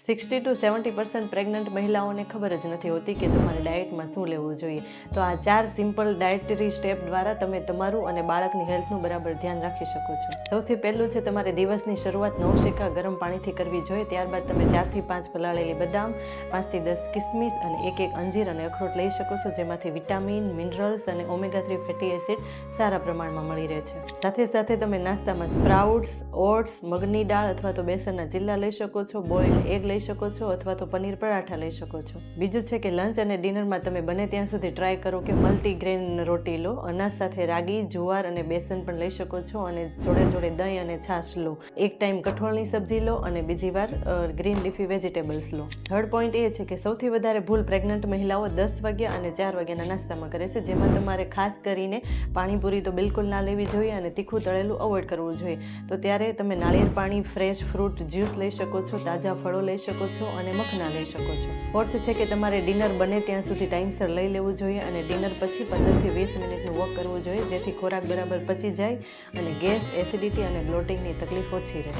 60 to 70% pregnant મહિલાઓને ખબર જ નથી હોતી કે તમારે ડાયટમાં શું લેવું જોઈએ. તો આ 4 સિમ્પલ ડાયટરી સ્ટેપ દ્વારા તમે તમારું અને બાળકની હેલ્થનું બરાબર ધ્યાન રાખી શકો છો. સૌથી પહેલું છે, તમારે દિવસની શરૂઆત નવશેકા ગરમ પાણીથી કરવી જોઈએ. ત્યારબાદ તમે 4 થી 5 પલાળેલી બદામ, 5 થી 10 કિસમિસ અને એક અંજીર અને અખરોટ લઈ શકો છો, જેમાંથી વિટામિન, મિનરલ્સ અને ઓમેગા 3 ફેટી એસિડ સારા પ્રમાણમાં મળી રહે છે. સાથે સાથે તમે નાસ્તામાં સ્પ્રાઉટ્સ, ઓટ્સ, મગની દાળ અથવા તો બેસનના ચીલા લઈ શકો છો, બોઇલ્ડ એગ લઈ શકો છો અથવા તો પનીર પરાઠા લઈ શકો છો. બીજું છે કે લંચ અને ડિનરમાં તમે બને ત્યાં સુધી ટ્રાય કરો કે મલ્ટીગ્રેન રોટી લો. અનાજ સાથે રાગી, જુવાર અને બેસન પણ લઈ શકો છો અને જોડે જોડે દહીં અને છાશ લો. એક ટાઈમ કઠોળની સબ્જી લો અને બીજી વાર ગ્રીન લીફી વેજીટેબલ્સ લો. થર્ડ પોઈન્ટ એ છે કે સૌથી વધારે ભૂલ પ્રેગ્નન્ટ મહિલાઓ 10 વાગ્યા અને 4 વાગ્યાના નાસ્તામાં કરે છે, જેમાં તમારે ખાસ કરીને પાણીપુરી તો બિલકુલ ના લેવી જોઈએ અને તીખું તળેલું અવોઇડ કરવું જોઈએ. તો ત્યારે તમે નાળિયેર પાણી, ફ્રેશ ફ્રૂટ જ્યુસ લઈ શકો છો, તાજા ફળો લઈ શકો છો અને મખના લઈ શકો છો. ફોર્થ છે કે તમારે ડિનર બને ત્યાં સુધી ટાઈમસર લઈ લેવું જોઈએ અને ડિનર પછી 15 થી 20 મિનિટનું વોક કરવું જોઈએ, જેથી ખોરાક બરાબર પચી જાય અને ગેસ, એસિડિટી અને બ્લોટિંગની તકલીફ ઓછી રહે.